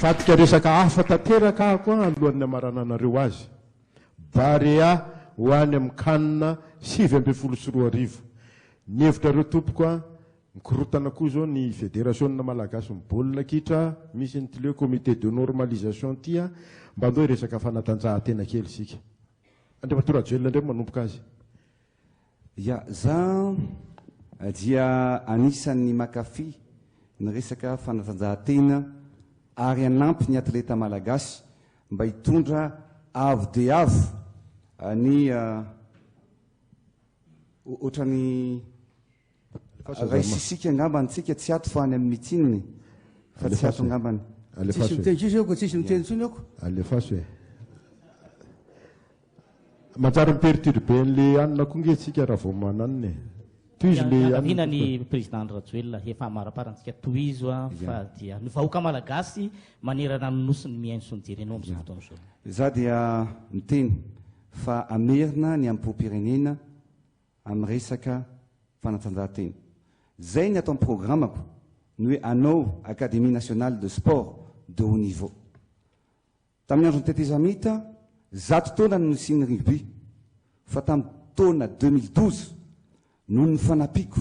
Mifatika resaka hafa tanteraka koa alohan'ny amarananareo azy. Barea ho any amin'ny kanina 724. Ny hevitrareo tompoko a mikorotana koa zao ny Fédération malagasy mibaolina kitra, misy ny le comité de normalisation tia mba andao resaka fanatanjahantena kely sika. Andriamatora Joel ndray manomboka azy. Ya, za dia anisan'ny makafy ny resaka fanatanjahantena ary anampy ny atleta malagasy mba hitondra avo de avo ny ohatrany raisisika angambany tsika tsy ato fa any amin'ny mitsininy fa tsy ato angambany. Tsisy miteny tsisy eko, tsisy miteny tsony eko. Alefaso e. Manjary miperturbe an'le anina koa nge raha vao mananiny. Toizy le anina ny président Andry13 efa maraparantsika toizo fa dia ny vahoaka malagasy manerana amin'ny nosiny miaino sy ny jerenao amin'izao fotoana izao. Za dia miteny fa amerina ny filoham-pirenena amin'ny resaka fanatanjahantena. Zay ny atao amin'ny programmako ny hoe anao Académie nationale de sport de haut niveau. Tamin'ny andro ny tetezamita 100 taona no nisian'ny rugby fa tamin'ny taona 2012 no ny fanapiko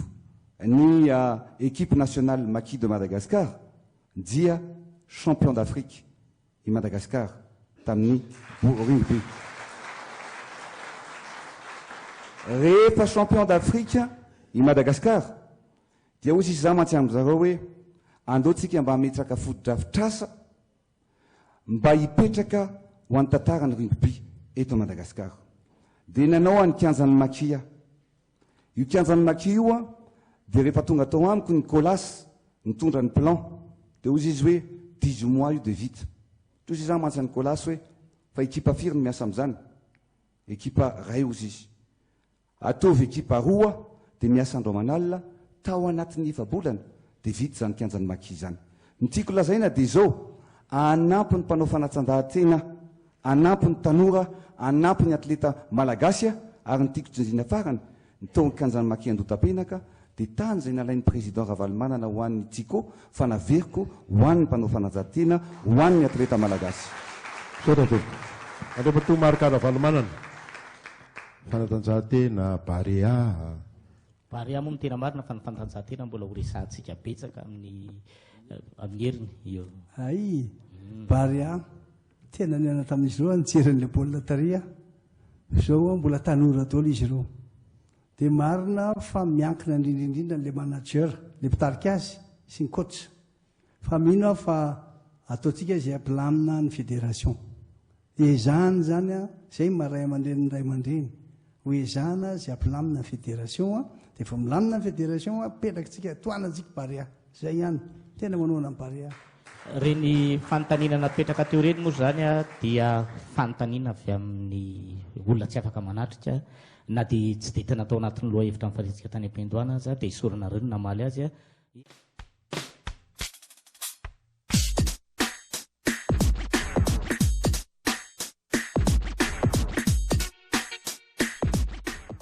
ny équipe nationale maquis de Madagascar dia champion d'Afrique i Madagascar tamin'ny rugby. Rehefa champion d'Afrique i Madagascar dia hozy izy za mantsy amin'izareo hoe andeotsika mba hametraka foto-drafitrasa mba hipetraka ho an'ny tantarany rugby eto Madagascar. Dia nanao any kianjan'ny maquis. Io kianjan'ny maquis io a dia rehefa tonga tao amiko ny kolasy mitondra ny plan dia hozy izy hoe 18 mois io dia vita. Toy za mantsy ny kolasy hoe fa ekipa firy no miasa amin'izany. Ekipa ray hozy izy. Ataovy ekipa roa dia miasa andro aman'alina tao anatin'ny efa-bolana dia vita zany kianjan'ny maquis zany. Ny tiako lazaina dia izao anampy ny mpanao fanatanjahantena, anampy ny tanora, anampy ny atleta malagasy ary ny tiako tsindriana farany ny taon'ny kianjan'ny maquis andotam-penaka dia tany izay nalain'ny président Ravalomanana ho an'ny tiako fa naveriko ho an'ny mpanao fanatanjahantena, ho an'ny atleta malagasy. Andriamatora Marc Ravalomanana. Fanatanjahantena Barea. Barea moa tena marina fa ny fanatanjahantena mbola ho resantsika betsaka amin'ny heriny io. Ay, Barea tena niana tamin'izy ireo nijeren'le baolina taria. Izao mbola tanora daholo izy ireo. Dia marina fa miankina indrindrindrindra le manager, le mpitarika azy sy ny coach. Fa mino fa ataontsika izay ampilamina ny fédération. Dia izany zany izay maray aman-dreny ray aman-dreny. Hoezana izay ampilamina ny fédération dia efa milamina ny fédération apelakitsika toanantsika Barea. Zay ihany tena manoana ny Barea. Reny fanontaniana napetraka teo reny moa zany dia fanontaniana avy amin'ny olona tsy afaka manatrika na dia tsy dia tena tao anatin'ny loha hevitra amin'ny farisika tany am-piandohana azy dia isorana reny namaly azy